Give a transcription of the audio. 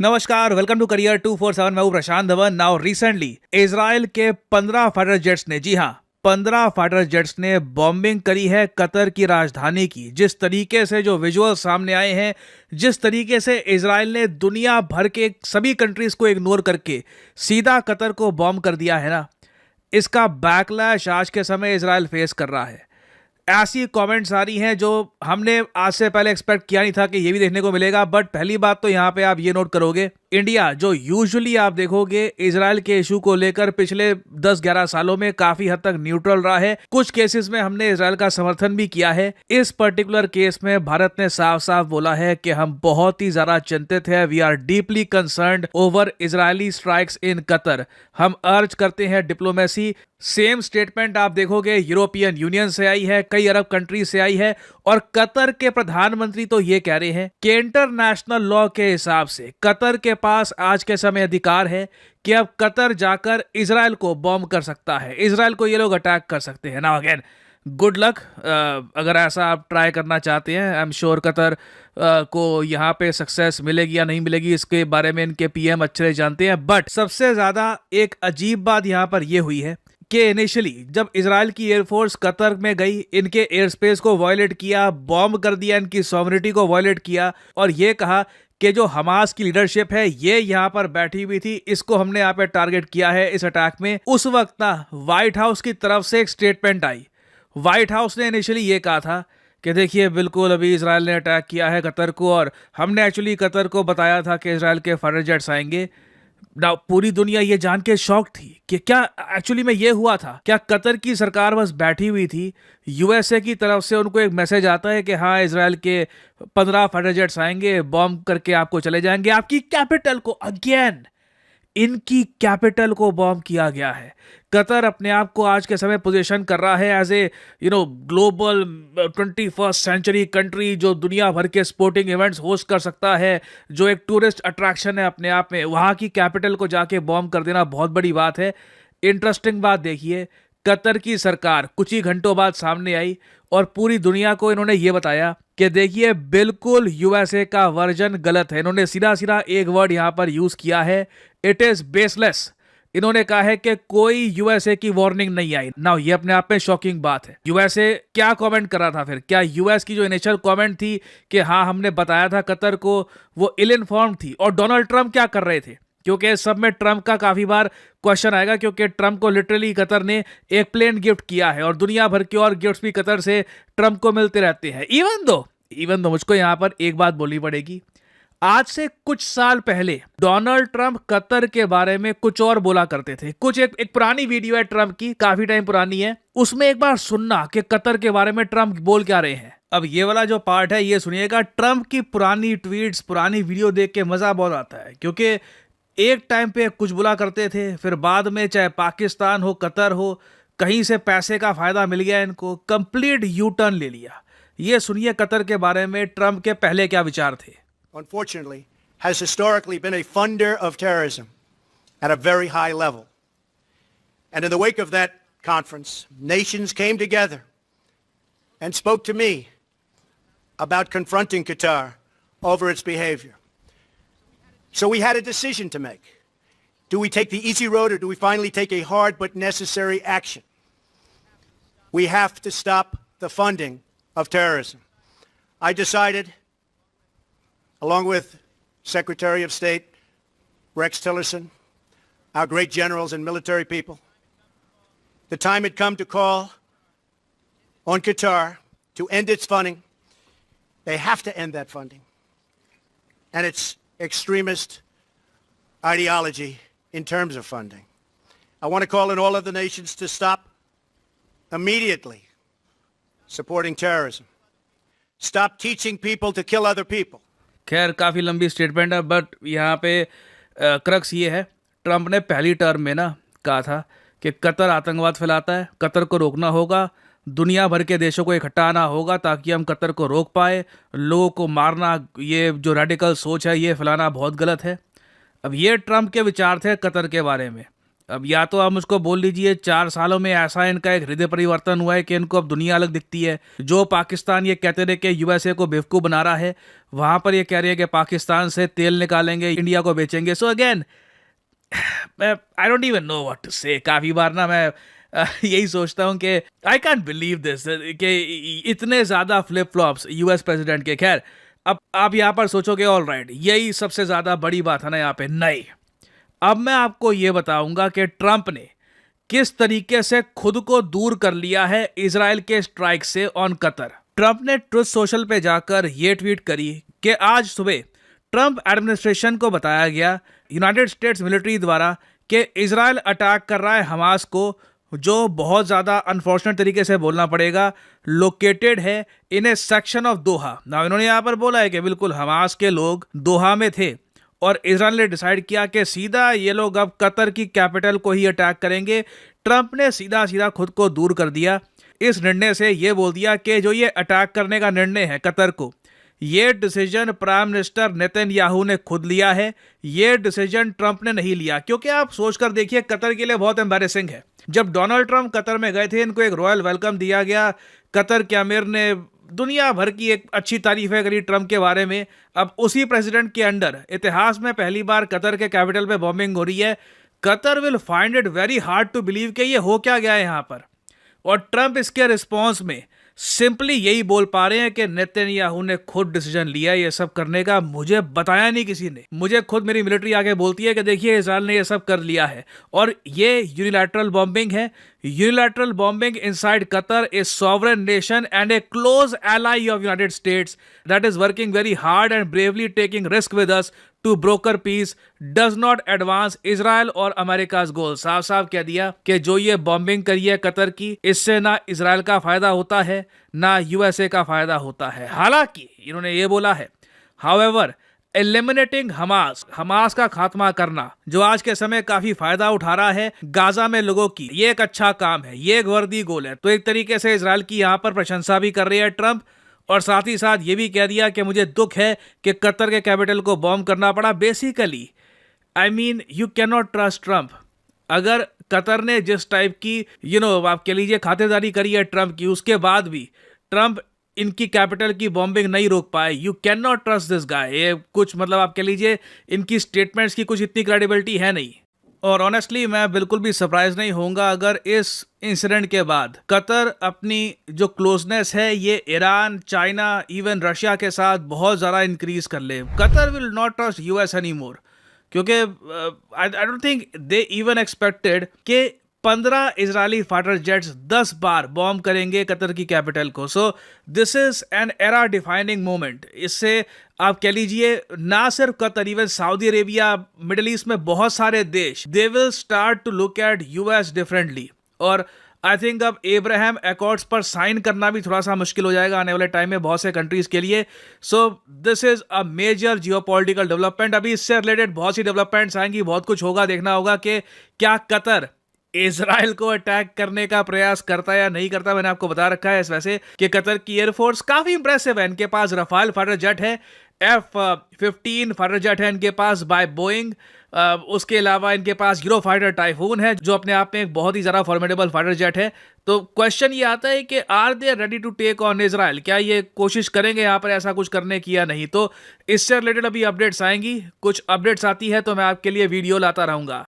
नमस्कार, welcome to career 247। मैं हूं प्रशांत धवन। नाउ रिसेंटली इजराइल के 15 फाइटर जेट्स ने, जी हां, 15 फाइटर जेट्स ने बॉम्बिंग करी है कतर की राजधानी की। जिस तरीके से जो विजुअल सामने आए हैं, जिस तरीके से इजराइल ने दुनिया भर के सभी कंट्रीज को इग्नोर करके सीधा कतर को बॉम्ब कर दिया है ना, इसका बैकलैश आज के समय इजराइल फेस कर रहा है। ऐसी कमेंट्स आ रही हैं जो हमने आज से पहले एक्सपेक्ट किया नहीं था कि ये भी देखने को मिलेगा। बट पहली बात तो यहाँ पे आप ये नोट करोगे, इंडिया जो यूजुअली आप देखोगे इजराइल के इशू को लेकर पिछले 10-11 सालों में काफी हद तक न्यूट्रल रहा है। कुछ केसेस में हमने इजराइल का समर्थन भी किया है। इस पर्टिकुलर केस में भारत ने साफ साफ बोला है कि हम बहुत ही ज्यादा चिंतित है। We are deeply concerned over Israeli strikes in Qatar. हम अर्ज करते हैं डिप्लोमेसी। सेम स्टेटमेंट आप देखोगे यूरोपियन यूनियन से आई है, कई अरब कंट्री से आई है, और कतर के प्रधानमंत्री तो ये कह रहे हैं कि इंटरनेशनल लॉ के हिसाब से कतर के पास आज के समय अधिकार है कि अब कतर जाकर इजराइल को बॉम्ब कर सकता है, इजराइल को ये लोग अटैक कर सकते हैं। नाउ अगेन गुड लक, अगर ऐसा आप ट्राई करना चाहते हैं। आई एम श्योर कतर को यहाँ पे सक्सेस मिलेगी या नहीं मिलेगी, इसके बारे में इनके पीएम अच्छे जानते हैं। बट सबसे ज्यादा एक अजीब बात यहाँ पर यह हुई है कि इनिशियली जब इजराइल की एयरफोर्स कतर में गई, इनके एयर स्पेस को वायलेट किया, बॉम्ब कर दिया, इनकी सॉवरेनिटी को वायलेट किया, और ये कहा कि जो हमास की लीडरशिप है ये यहाँ पर बैठी हुई थी, इसको हमने यहाँ पे टारगेट किया है इस अटैक में। उस वक्त ना व्हाइट हाउस की तरफ से एक स्टेटमेंट आई। व्हाइट हाउस ने इनिशियली ये कहा था कि देखिए बिल्कुल अभी इजराइल ने अटैक किया है कतर को, और हमने एक्चुअली कतर को बताया था कि इजराइल के फाइटर जेट्स आएंगे। पूरी दुनिया ये जान के शॉक थी कि क्या एक्चुअली में ये हुआ था। क्या कतर की सरकार बस बैठी हुई थी, यूएसए की तरफ से उनको एक मैसेज आता है कि हाँ इजराइल के 15 फाइटर जेट्स आएंगे, बॉम्ब करके आपको चले जाएंगे। आपकी कैपिटल को, अगेन इनकी कैपिटल को बॉम्ब किया गया है। कतर अपने आप को आज के समय पोजीशन कर रहा है as a global 21st century country, जो दुनिया भर के स्पोर्टिंग इवेंट्स होस्ट कर सकता है, जो एक टूरिस्ट अट्रैक्शन है अपने आप में। वहाँ की कैपिटल को जाके बॉम्ब कर देना बहुत बड़ी बात है। इंटरेस्टिंग बात देखिए, कतर की सरकार कुछ ही घंटों बाद सामने आई और पूरी दुनिया को इन्होंने ये बताया कि देखिए बिल्कुल यूएसए का वर्जन गलत है। इन्होंने सीधा सीधा एक वर्ड यहां पर यूज किया है, इट इज बेसलेस। इन्होंने कहा है कि कोई यूएसए की वार्निंग नहीं आई। नाउ ये अपने आप में शॉकिंग बात है। यूएसए क्या कमेंट कर रहा था फिर? क्या यूएस की जो इनिशियल कमेंट थी कि हाँ हमने बताया था कतर को, वो इल इन्फॉर्म्ड थी? और डोनाल्ड ट्रंप क्या कर रहे थे? क्योंकि सब में ट्रंप का काफी बार क्वेश्चन आएगा, क्योंकि ट्रंप को लिटरली कतर ने एक प्लेन गिफ्ट किया है और दुनिया भर के और गिफ्ट्स भी कतर से ट्रंप को मिलते रहते हैं। इवन दो मुझको यहां पर एक बात बोलनी पड़ेगी, आज से कुछ साल पहले डोनाल्ड ट्रंप कतर के बारे में कुछ और बोला करते थे। कुछ एक पुरानी वीडियो है ट्रंप की, काफी टाइम पुरानी है, उसमें एक बार सुनना कि कतर के बारे में ट्रंप बोल क्या रहे हैं। अब ये वाला जो पार्ट है ये सुनिएगा। ट्रंप की पुरानी ट्वीट्स, पुरानी वीडियो देख के मजा बहुत आता है, क्योंकि एक टाइम पे कुछ बोला करते थे, फिर बाद में चाहे पाकिस्तान हो कतर हो, कहीं से पैसे का फायदा मिल गया इनको, कंप्लीट यू टर्न ले लिया। ये सुनिए कतर के बारे में ट्रंप के पहले क्या विचार थे। Unfortunately, has historically been a funder of terrorism at a very high level. And in the wake of that conference, nations came together and spoke to me about confronting Qatar over its behavior. So we had a decision to make. Do we take the easy road, or do we finally take a hard but necessary action? We have to stop the funding of terrorism. I decided, along with Secretary of State Rex Tillerson, our great generals and military people, the time had come to call on Qatar to end its funding. They have to end that funding. And its extremist ideology in terms of funding. I want to call on all of the nations to stop immediately supporting terrorism. Stop teaching people to kill other people. खैर काफी लंबी statement है, but यहाँ पे crux ये है, Trump ने पहली टर्म में ना कहा था कि कतर आतंकवाद फैलाता है, कतर को रोकना होगा, दुनिया भर के देशों को इकट्ठा आना होगा ताकि हम कतर को रोक पाए, लोगों को मारना, ये जो रेडिकल सोच है ये फैलाना बहुत गलत है। अब ये ट्रंप के विचार थे कतर के बारे में। अब या तो आप मुझको बोल लीजिए 4 सालों में ऐसा इनका एक हृदय परिवर्तन हुआ है कि इनको अब दुनिया अलग दिखती है। जो पाकिस्तान ये कहते थे कि यूएसए को बेवकूफ़ बना रहा है, वहां पर ये कह रहे हैं कि पाकिस्तान से तेल निकालेंगे, इंडिया को बेचेंगे। So again I don't even know what to say. काफ़ी बार ना मैं यही सोचता हूँ कि आई कैंट बिलीव दिस कि इतने ज़्यादा फ्लिप फ्लॉप्स यूएस प्रेसिडेंट के। खैर, अब आप यहाँ पर सोचोगे ऑल राइट, यही सबसे ज़्यादा बड़ी बात है ना यहाँ पे। नहीं, अब मैं आपको ये बताऊंगा कि ट्रंप ने किस तरीके से खुद को दूर कर लिया है इजराइल के स्ट्राइक से ऑन कतर। ट्रंप ने ट्रुथ सोशल पे जाकर यह ट्वीट करी कि आज सुबह ट्रंप एडमिनिस्ट्रेशन को बताया गया यूनाइटेड स्टेट्स मिलिट्री द्वारा कि इजराइल अटैक कर रहा है हमास को, जो बहुत ज़्यादा अनफॉर्चुनेट तरीके से बोलना पड़ेगा लोकेटेड है इन ए सेक्शन ऑफ दोहा। ना इन्होंने यहाँ पर बोला है कि बिल्कुल हमास के लोग दोहा में थे और इजराइल ने डिसाइड किया कि सीधा ये लोग अब कतर की कैपिटल को ही अटैक करेंगे। ट्रंप ने सीधा सीधा खुद को दूर कर दिया इस निर्णय से। ये बोल दिया कि जो ये अटैक करने का निर्णय है कतर को, ये डिसीजन प्राइम मिनिस्टर नेतन्याहू ने खुद लिया है, ये डिसीजन ट्रंप ने नहीं लिया। क्योंकि आप सोचकर देखिए, कतर के लिए बहुत एम्बैरेसिंग है। जब डोनाल्ड ट्रंप कतर में गए थे, इनको एक रॉयल वेलकम दिया गया, कतर के अमीर ने दुनिया भर की एक अच्छी तारीफें करी ट्रंप के बारे में। अब उसी प्रेसिडेंट के अंडर इतिहास में पहली बार कतर के कैपिटल पे बॉम्बिंग हो रही है। Qatar will find it very hard to believe कि ये हो क्या गया है यहाँ पर। और ट्रंप इसके रिस्पॉन्स में सिंपली यही बोल पा रहे हैं कि नेतन्याहू ने खुद डिसीजन लिया ये सब करने का, मुझे बताया नहीं किसी ने। मुझे खुद मेरी मिलिट्री आके बोलती है कि देखिए इजराइल ने ये सब कर लिया है। और ये यूनिलैटरल बॉम्बिंग है। Unilateral bombing inside Qatar, a sovereign nation and a close ally of United States that is working very hard and bravely taking risk with us to broker peace, does not advance Israel और America's goal. साफ साफ कह दिया कि जो ये bombing करी है कतर की, इससे ना इजराइल का फायदा होता है ना यूएसए का फायदा होता है। हालांकि इन्होंने ये बोला है, हाउएवर एलिमिनेटिंग हमास, हमास का खात्मा करना, जो आज के समय काफी फायदा उठा रहा है गाजा में लोगों की, ये एक अच्छा काम है, ये एक वर्दी गोल है। तो एक तरीके से इजराइल की यहाँ पर प्रशंसा भी कर रही है ट्रंप। और साथ ही साथ ये भी कह दिया कि मुझे दुख है कि कतर के कैपिटल को बॉम्ब करना पड़ा। Basically I mean you can not trust Trump. अगर कतर ने जिस टाइप की आप कह लीजिए खातेदारी करी है ट्रंप की, उसके बाद भी ट्रंप इनकी कैपिटल की बॉम्बिंग नहीं रोक पाए। You can not trust this guy. ये कुछ आप कह लीजिए इनकी स्टेटमेंट्स की कुछ इतनी क्रेडिबिलिटी है नहीं। और ऑनेस्टली मैं बिल्कुल भी सरप्राइज नहीं होऊंगा अगर इस इंसिडेंट के बाद कतर अपनी जो क्लोजनेस है ये ईरान, चाइना, इवन रशिया के साथ बहुत ज़्यादा इंक्रीज कर ले। Qatar will not trust US any more, क्योंकि I don't think they even expected कि 15 इजरायली फाइटर जेट्स 10 बार बॉम्ब करेंगे कतर की कैपिटल को। So this is an era defining moment. इससे आप कह लीजिए ना सिर्फ Qatar, even Saudi Arabia, middle east में बहुत सारे देश, they will start to look at US differently. और आई थिंक अब एब्राहम एकॉर्ड्स पर साइन करना भी थोड़ा सा मुश्किल हो जाएगा आने वाले टाइम में बहुत से कंट्रीज के लिए। So this is a major geopolitical development. अभी इससे रिलेटेड बहुत सी डेवलपमेंट्स आएंगी, बहुत कुछ होगा, देखना होगा कि क्या कतर इजराइल को अटैक करने का प्रयास करता है या नहीं करता। मैंने आपको बता रखा है इस वैसे कि कतर की एयरफोर्स काफी इंप्रेसिव है। इनके पास रफाल फाइटर जेट है, F-15 फाइटर जेट है इनके पास बाय बोइंग। उसके अलावा इनके पास यूरो फाइटर टाइफून है, जो अपने आप में एक बहुत ही ज्यादा फॉर्मिडेबल फाइटर जेट है। तो क्वेश्चन ये आता है कि are they ready to take on Israel? क्या ये कोशिश करेंगे यहाँ पर ऐसा कुछ करने की या नहीं? तो इससे रिलेटेड अभी अपडेट्स आएंगी, कुछ अपडेट्स आती है तो मैं आपके लिए वीडियो लाता रहूंगा।